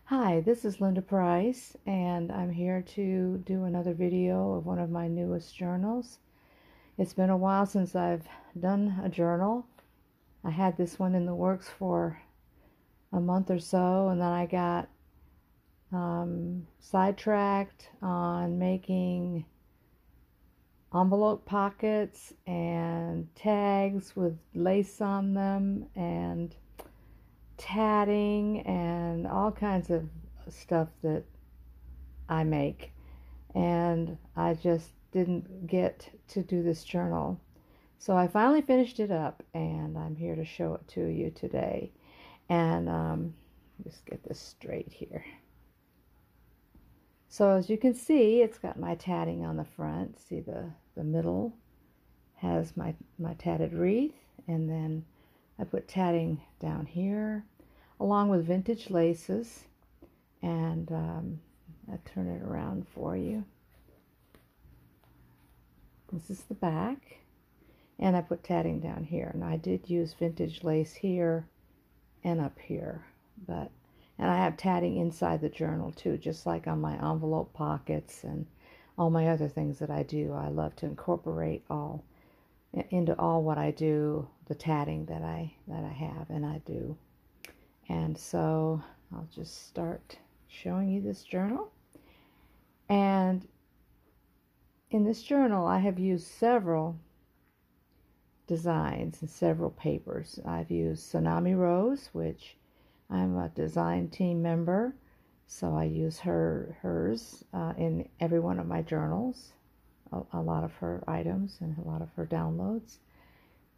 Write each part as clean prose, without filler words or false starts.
Hi, this is Linda Price, and I'm here to do another video of one of my newest journals. It's been a while since I've done a journal. I had this one in the works for a month or so, and then I got sidetracked on making envelope pockets and tags with lace on them and tatting and all kinds of stuff that I make, and I just didn't get to do this journal. So I finally finished it up, and I'm here to show it to you today. And just get this straight here. So as you can see, it's got my tatting on the front. See, the middle has my tatted wreath, and then I put tatting down here along with vintage laces, and I turn it around for you. This is the back, and I put tatting down here, and I did use vintage lace here and up here, and I have tatting inside the journal too, just like on my envelope pockets and all my other things that I do. I love to incorporate into all what I do, the tatting that I have and I do. And so I'll just start showing you this journal. And in this journal, I have used several designs and several papers. I've used Tsunami Rose, which I'm a design team member, so I use hers in every one of my journals. A lot of her items and a lot of her downloads,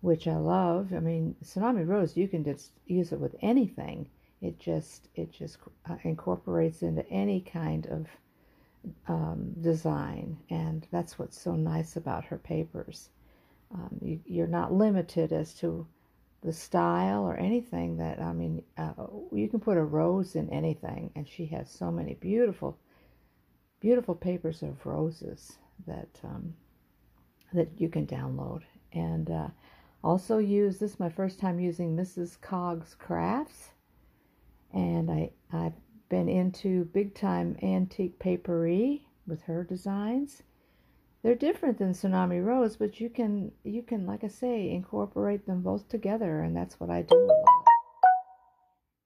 which I love. I mean, Tsunami Rose, you can just use it with anything. It just incorporates into any kind of design, and that's what's so nice about her papers. You're not limited as to the style or anything. That, I mean, you can put a rose in anything, and she has so many beautiful, beautiful papers of roses that you can download. And also use this, my first time using Mrs. Cogs Crafts, and I've been into big time antique paperie with her designs. They're different than Tsunami Rose, but you can, like I say, incorporate them both together, and that's what I do a lot.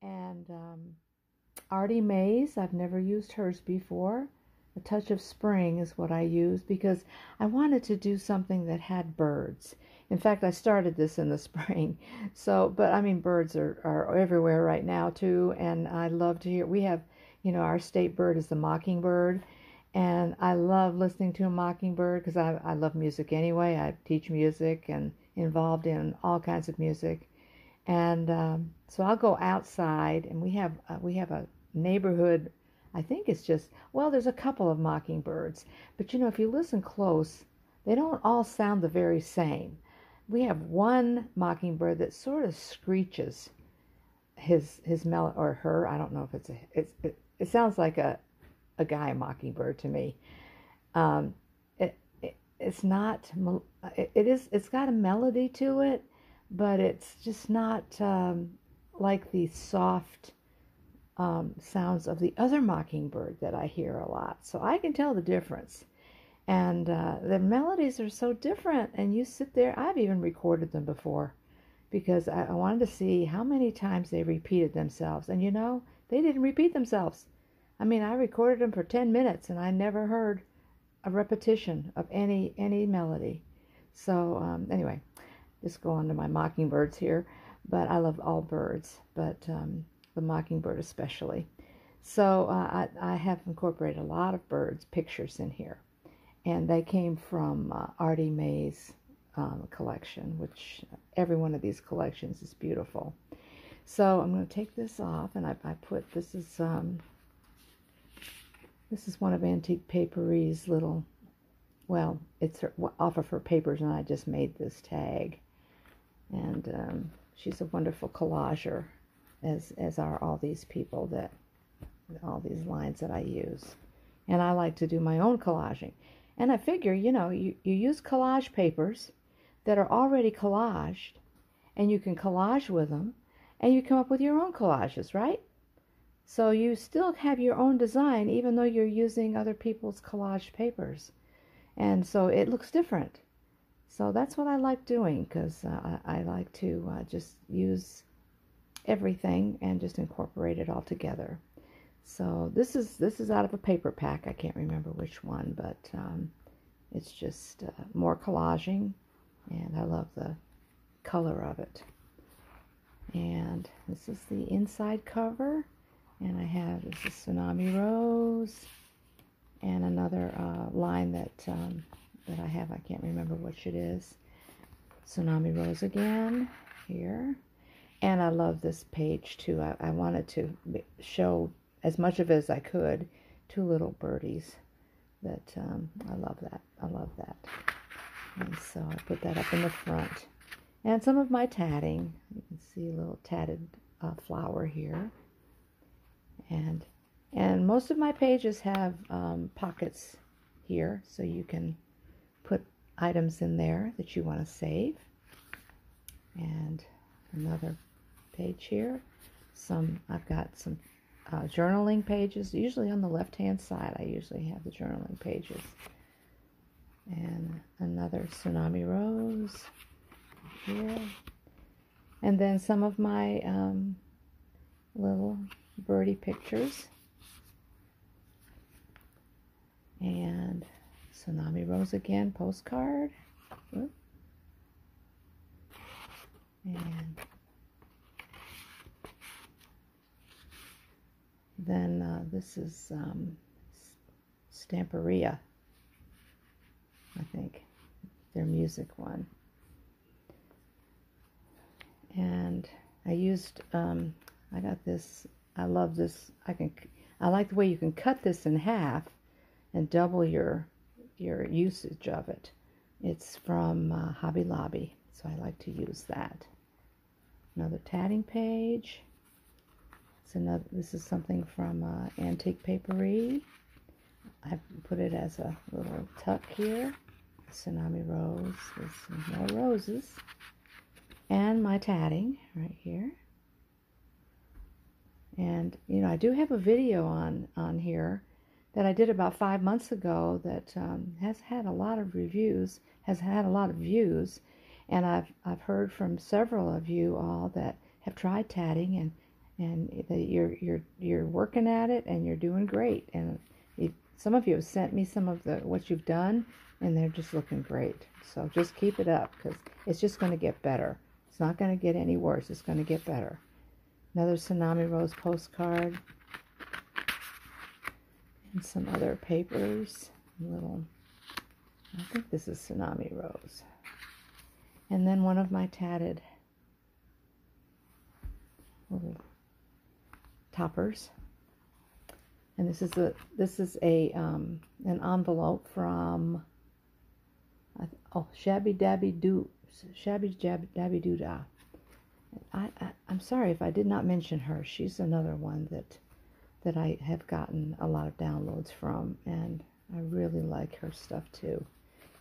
And Arty Maze, I've never used hers before. A Touch of Spring is what I use because I wanted to do something that had birds. In fact, I started this in the spring. So, but I mean, birds are everywhere right now too, and I love to hear. We have, our state bird is the mockingbird, and I love listening to a mockingbird because I love music anyway. I teach music and involved in all kinds of music, and so I'll go outside, and we have a neighborhood. I think it's just, well, there's a couple of mockingbirds, but if you listen close, they don't all sound the very same. We have one mockingbird that sort of screeches his melody, or her. I don't know if it sounds like a guy mockingbird to me. It's not. It's got a melody to it, but it's just not like the soft sounds of the other mockingbird that I hear a lot. So I can tell the difference. And the melodies are so different, and you sit there. I've even recorded them before because I wanted to see how many times they repeated themselves. And they didn't repeat themselves. I mean, I recorded them for 10 minutes, and I never heard a repetition of any melody. So anyway, just go on to my mockingbirds here. But I love all birds, but the mockingbird especially. So I have incorporated a lot of birds pictures in here, and they came from Arty May's collection, which every one of these collections is beautiful. So I'm going to take this off, and I put, this is one of Antique Paperie's little, well, it's off of her papers, and I just made this tag. And she's a wonderful collager, as are all these people, all these lines that I use. And I like to do my own collaging. And I figure, you use collage papers that are already collaged, and you can collage with them, and you come up with your own collages, right? So you still have your own design even though you're using other people's collage papers. And so it looks different. So that's what I like doing, because I like to just use everything and just incorporate it all together. So this is out of a paper pack. I can't remember which one, but it's just more collaging, and I love the color of it. And this is the inside cover, and I have this is Tsunami Rose, and another line that I have. I can't remember which it is. Tsunami Rose again here. And I love this page too. I wanted to show as much of it as I could. Two little birdies. That I love that. I love that. And so I put that up in the front. And some of my tatting. You can see a little tatted flower here. And most of my pages have pockets here, so you can put items in there that you want to save. And another page here. I've got some journaling pages, usually on the left hand side. I usually have the journaling pages. And another Tsunami Rose here. And then some of my little birdie pictures. And Tsunami Rose again, postcard. Whoop. And then this is Paperie, I think, their music one. And I used, I got this, I love this, I like the way you can cut this in half and double your usage of it. It's from Hobby Lobby, so I like to use that. Another tatting page. This is something from Antique Paperie. I put it as a little tuck here. Tsunami Rose with some more roses. And my tatting right here. And, you know, I do have a video on here that I did about 5 months ago that has had a lot of reviews, has had a lot of views. And I've heard from several of you all that have tried tatting, and that you're working at it and you're doing great. And some of you have sent me some of what you've done, and they're just looking great. So just keep it up, because it's just going to get better. It's not going to get any worse. It's going to get better. Another Tsunami Rose postcard, and some other papers. I think this is Tsunami Rose. And then one of my tatted little toppers. And this is an envelope from ShabbyDannyDooDa. I'm sorry if I did not mention her. She's another one that I have gotten a lot of downloads from, and I really like her stuff too.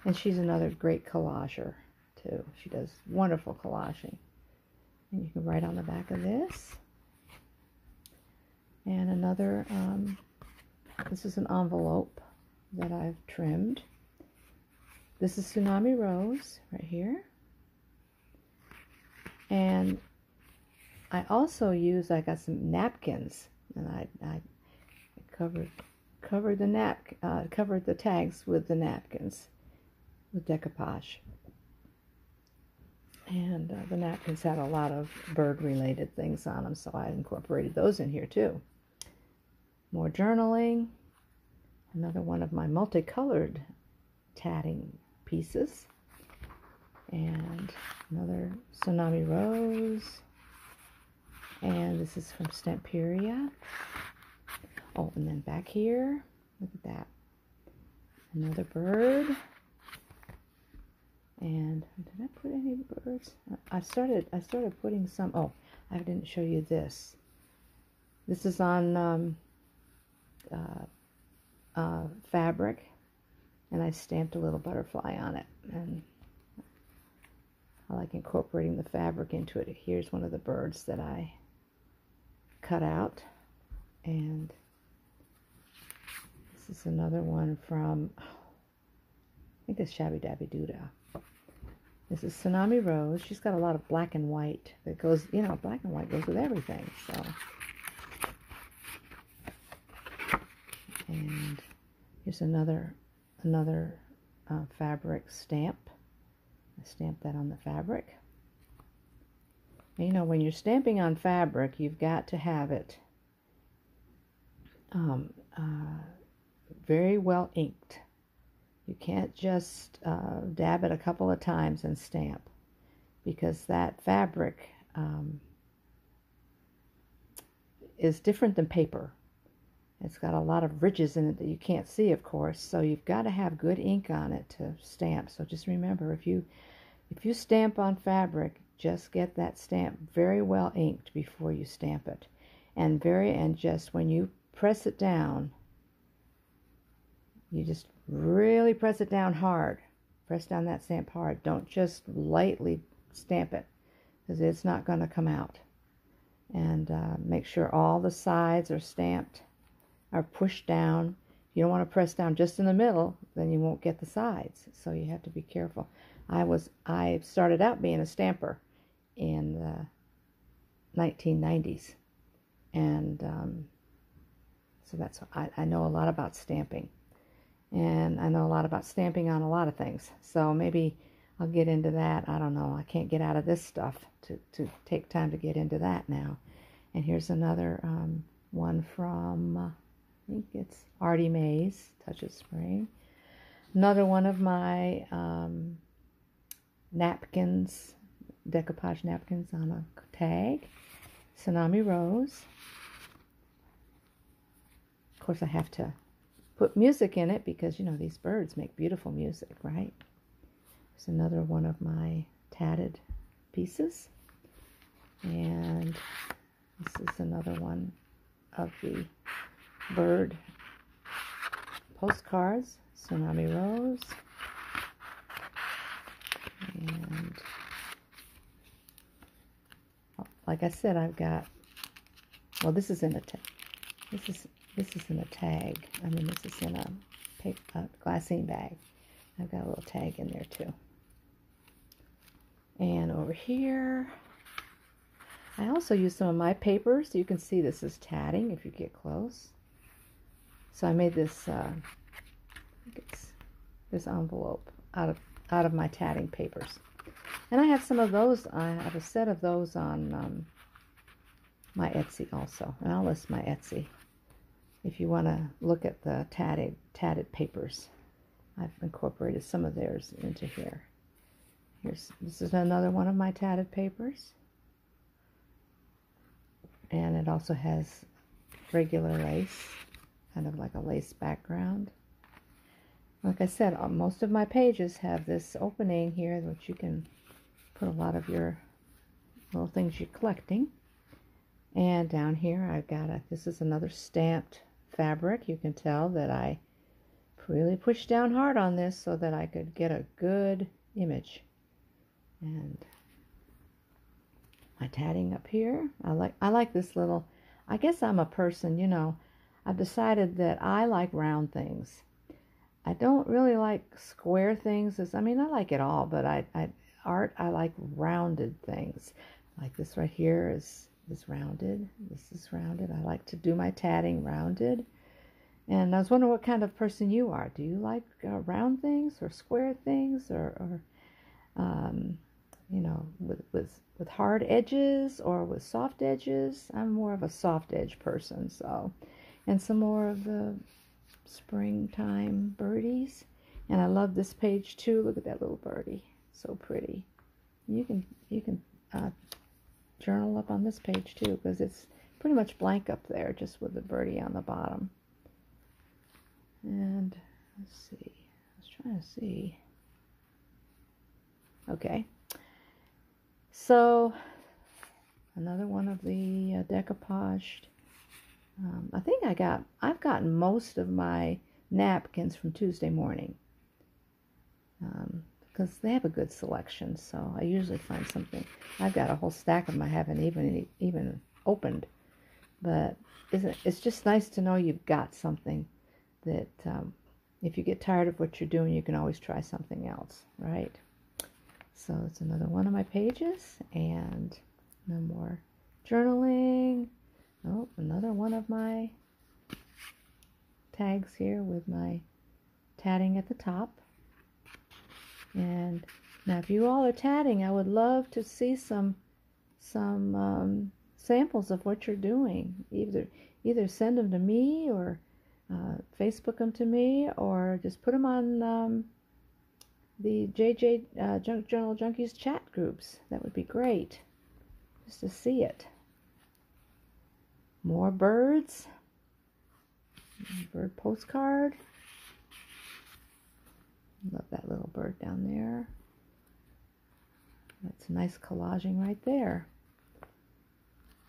And she's another great collager too. She does wonderful collaging. And you can write on the back of this. And another, this is an envelope that I've trimmed. This is Tsunami Rose right here. And I also I got some napkins, and I covered the tags with the napkins with decoupage. And the napkins had a lot of bird-related things on them, so I incorporated those in here too. More journaling. Another one of my multicolored tatting pieces. And another Tsunami Rose. And this is from Paperie. Oh, and then back here, look at that. Another bird. And did I put any birds? I started putting some. Oh, I didn't show you this. This is on fabric, and I stamped a little butterfly on it. And I like incorporating the fabric into it. Here's one of the birds that I cut out, And this is another one from, I think it's ShabbyDannyDooDa. This is Tsunami Rose. She's got a lot of black and white that goes, you know, black and white goes with everything. So, and here's another fabric stamp. I stamped that on the fabric. And, you know, when you're stamping on fabric, you've got to have it very well inked. You can't just dab it a couple of times and stamp, because that fabric is different than paper. It's got a lot of ridges in it that you can't see, of course, so you've got to have good ink on it to stamp. So just remember, if you stamp on fabric, just get that stamp very well inked before you stamp it. And just when you press it down, you just really press it down hard. Press down that stamp hard. Don't just lightly stamp it, because it's not going to come out. And make sure all the sides are stamped, are pushed down. You don't want to press down just in the middle, then you won't get the sides. So you have to be careful. I started out being a stamper in the 1990s. And so that's, I know a lot about stamping. And I know a lot about stamping on a lot of things. So maybe I'll get into that. I don't know. I can't get out of this stuff to take time to get into that now. And here's another one from, I think it's Arty Maze, Touch of Spring. Another one of my napkins, decoupage napkins on a tag. Tsunami Rose. Of course, I have to put music in it because, you know, these birds make beautiful music, right? There's another one of my tatted pieces. And this is another one of the bird postcards, Tsunami Rose. And like I said, I've got, well, this is in a tag. This is in a tag. I mean, this is in a glassine bag. I've got a little tag in there too. And over here, I also use some of my papers. You can see this is tatting if you get close. So I made this this envelope out of my tatting papers. And I have some of those. I have a set of those on my Etsy also. And I'll list my Etsy if you want to look at the tatted papers. I've incorporated some of theirs into here. This is another one of my tatted papers. And it also has regular lace, kind of like a lace background. Like I said, most of my pages have this opening here, which you can put a lot of your little things you're collecting. And down here I've got this is another stamped fabric. You can tell that I really pushed down hard on this so that I could get a good image. And my tatting up here. I like this little, I guess I'm a person, you know, I've decided that I like round things. I don't really like square things. I mean, I like it all, but I like rounded things. Like this right here is rounded. This is rounded. I like to do my tatting rounded. And I was wondering what kind of person you are. Do you like round things or square things, or you know, with hard edges or with soft edges? I'm more of a soft edge person. So, and some more of the springtime birdies. And I love this page too. Look at that little birdie, so pretty. You can journal up on this page too, because it's pretty much blank up there, just with the birdie on the bottom. And let's see, I was trying to see. Okay, so another one of the decoupaged. I think I've gotten most of my napkins from Tuesday Morning, because they have a good selection. So I usually find something. I've got a whole stack of them I haven't even opened, But it's just nice to know you've got something that if you get tired of what you're doing, you can always try something else, right? So it's another one of my pages, and no more journaling. Oh, another one of my tags here with my tatting at the top. And now if you all are tatting, I would love to see some samples of what you're doing. Either send them to me, or Facebook them to me, or just put them on the JJ Junk Journal Junkies chat groups. That would be great, just to see it. More birds. Bird postcard. Love that little bird down there. That's nice collaging right there.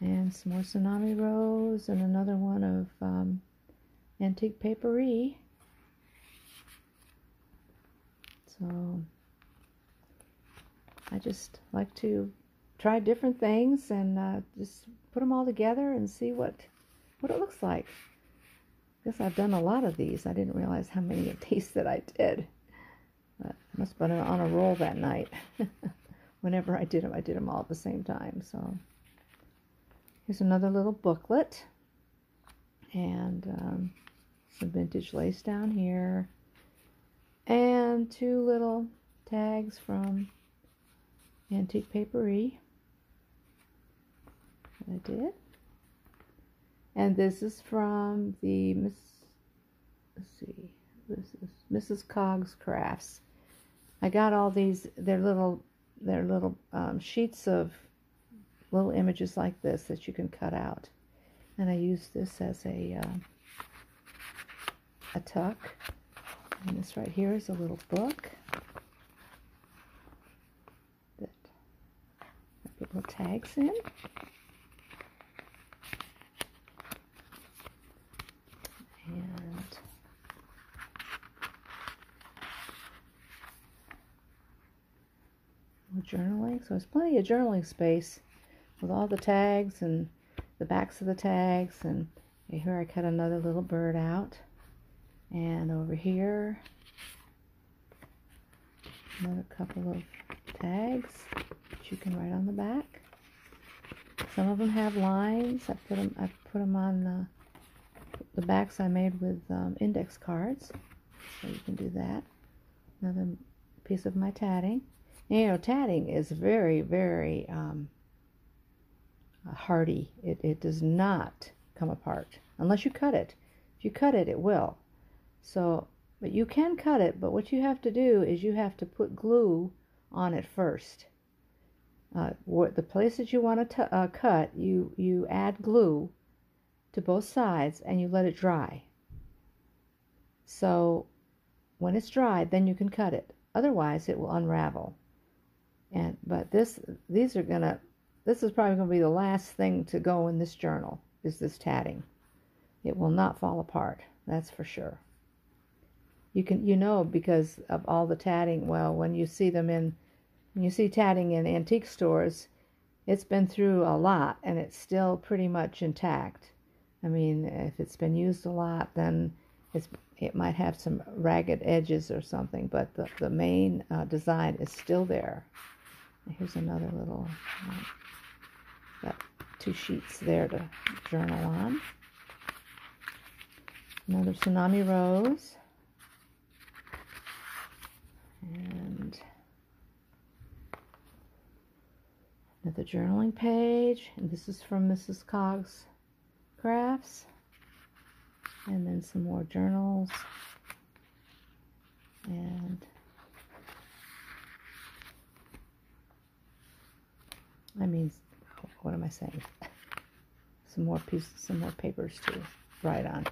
And some more Tsunami Rose, and another one of antique Paperie. So I just like to try different things and just put them all together and see what it looks like. I guess I've done a lot of these. I didn't realize how many of these that I did. But I must have been on a roll that night. Whenever I did them all at the same time. So here's another little booklet, and some vintage lace down here, and two little tags from antique Paperie that I did. And this is from the let's see, this is Mrs. Cogs Crafts. I got all these, they're little sheets of little images like this that you can cut out. And I use this as a tuck. And this right here is a little book that I put little tags in. And journaling. So there's plenty of journaling space with all the tags and the backs of the tags. And here I cut another little bird out. And over here, another couple of tags that you can write on the back. Some of them have lines. I put them on the backs I made with index cards, so you can do that. Another piece of my tatting. And, you know, tatting is very, very hardy. It does not come apart unless you cut it. If you cut it, it will. So, but you can cut it, but what you have to do is you have to put glue on it first. The place that you want to cut, you add glue to both sides and you let it dry. So when it's dried, then you can cut it. Otherwise, it will unravel. But this is probably going to be the last thing to go in this journal, is this tatting. It will not fall apart, that's for sure. You know, because of all the tatting. Well, when you see tatting in antique stores, it's been through a lot and it's still pretty much intact. I mean, if it's been used a lot, then it might have some ragged edges or something, but the main design is still there. Here's another little, got 2 sheets there to journal on. Another Tsunami Rose. And another journaling page. And this is from Mrs. Cogs Crafts. And then some more journals. And I mean, what am I saying? Some more papers to write on.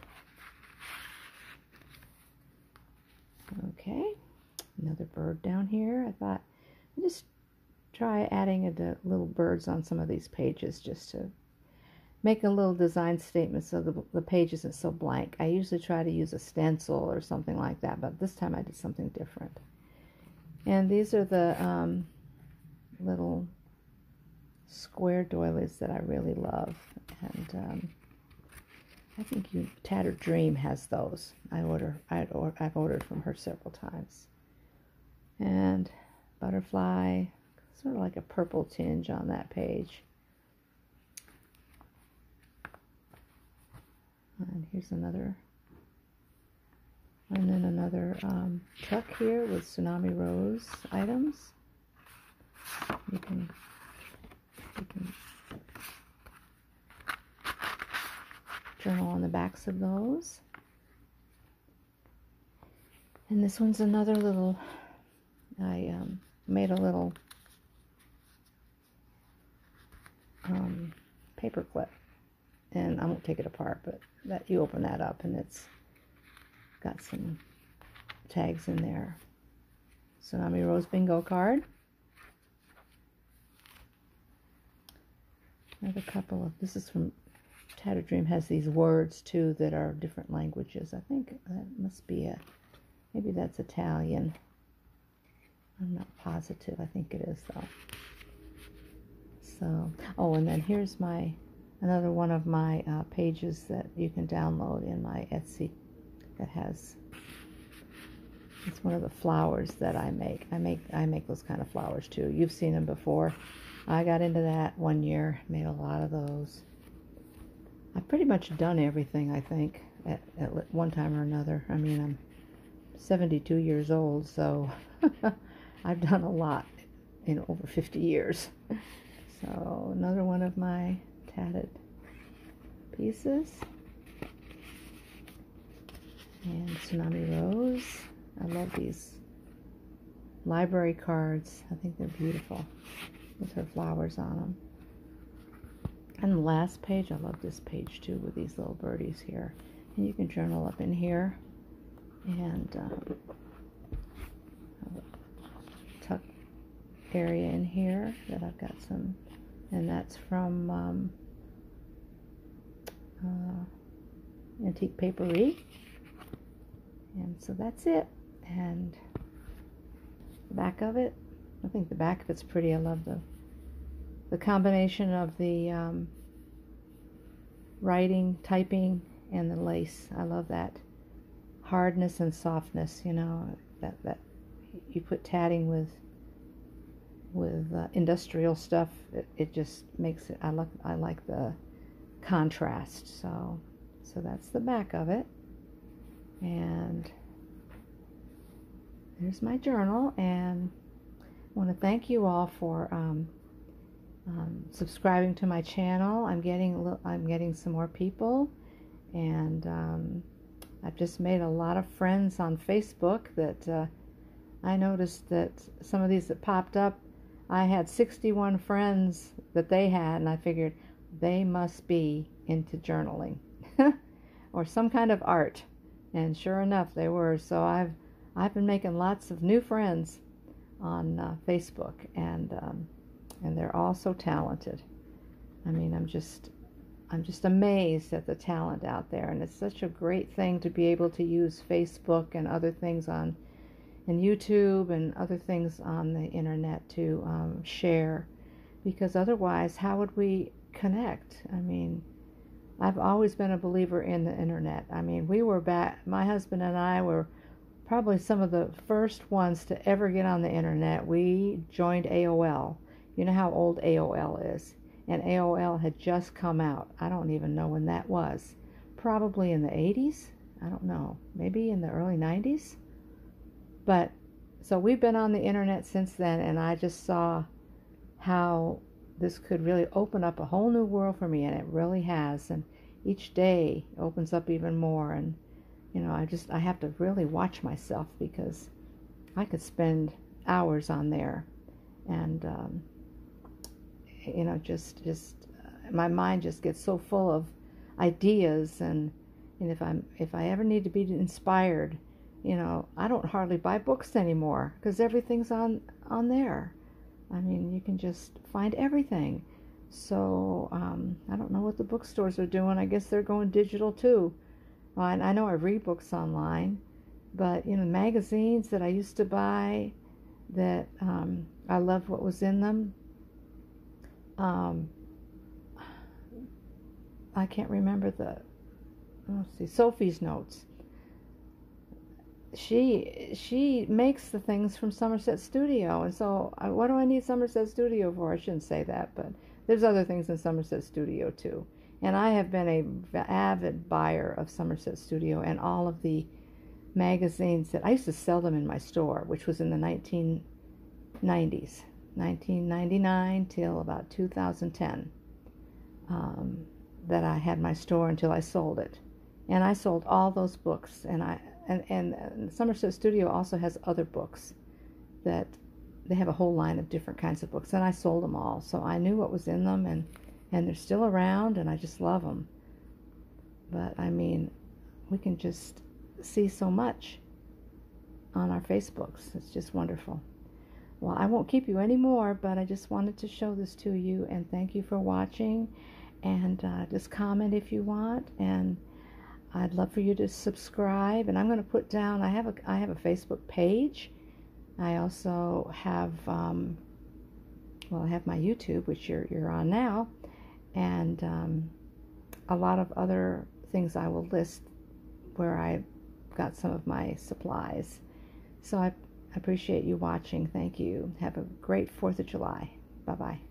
Okay, another bird down here. I thought I'd just try adding little birds on some of these pages just to make a little design statement so the page isn't so blank. I usually try to use a stencil or something like that, but this time I did something different. And these are the little square doilies that I really love. And I think Tattered Dream has those. I've ordered from her several times. And butterfly, sort of like a purple tinge on that page. And here's another, and then another truck here with Tsunami Rose items. You can journal on the backs of those. And this one's another little, I made a little paper clip, and I won't take it apart, but that you open that up and it's got some tags in there. Tsunami Rose bingo card. Another couple of, this is from Tattered Dream, has these words too that are different languages. I think that must be maybe that's Italian. I'm not positive. I think it is though. So, oh, and then here's another one of my pages that you can download in my Etsy that has, it's one of the flowers that I make. I make those kind of flowers too. You've seen them before. I got into that one year, made a lot of those. I've pretty much done everything, I think, at one time or another. I mean, I'm 72 years old, so I've done a lot in over 50 years. So another one of my tatted pieces. And Tsunami Rose. I love these library cards. I think they're beautiful with her flowers on them. And the last page, I love this page too with these little birdies here. And you can journal up in here. And tuck area in here that I've got some, and that's from Antique Paperie. And so that's it. And the back of it, I think the back of it's pretty. I love the combination of the writing, typing, and the lace. I love that hardness and softness, you know, that you put tatting with industrial stuff. It just makes it, I like the contrast. So that's the back of it. And there's my journal, and I want to thank you all for subscribing to my channel. I'm getting some more people, and I've just made a lot of friends on Facebook that I noticed that some of these that popped up, I had 61 friends that they had, and I figured they must be into journaling or some kind of art. And sure enough, they were. So I've been making lots of new friends on Facebook, and they're all so talented. I mean, I'm just amazed at the talent out there, and it's such a great thing to be able to use Facebook and other things and YouTube and other things on the internet to share, because otherwise, how would we connect? I mean, I've always been a believer in the internet. I mean, my husband and I were probably some of the first ones to ever get on the internet. We joined AOL. You know how old AOL is. And AOL had just come out. I don't even know when that was. Probably in the 80s? I don't know. Maybe in the early 90s? But, so we've been on the internet since then, and I just saw how this could really open up a whole new world for me, and it really has. And each day opens up even more. And, you know, I have to really watch myself, because I could spend hours on there. And, you know, just my mind just gets so full of ideas, and if I ever need to be inspired, you know, I don't hardly buy books anymore, because everything's on there. I mean, you can just find everything. So I don't know what the bookstores are doing. I guess they're going digital too. I know I read books online, but you know, magazines that I used to buy, that I loved what was in them. I can't remember let's see, Sophie's Notes. She makes the things from Somerset Studio, and so what do I need Somerset Studio for? I shouldn't say that, but there's other things in Somerset Studio too. And I have been a avid buyer of Somerset Studio and all of the magazines that I used to sell them in my store, which was in the 1990s, 1999 till about 2010, that I had my store until I sold it. And I sold all those books, and Somerset Studio also has other books that they have a whole line of different kinds of books, and I sold them all. So I knew what was in them, and they're still around, and I just love them. But I mean, we can just see so much on our Facebooks. It's just wonderful. Well, I won't keep you anymore, but I just wanted to show this to you, and thank you for watching, and just comment if you want, and I'd love for you to subscribe. And I'm going to put down, I have a Facebook page. I also have I have my YouTube, which you're on now, and a lot of other things I will list where I got some of my supplies. So I appreciate you watching. Thank you. Have a great 4th of July. Bye-bye.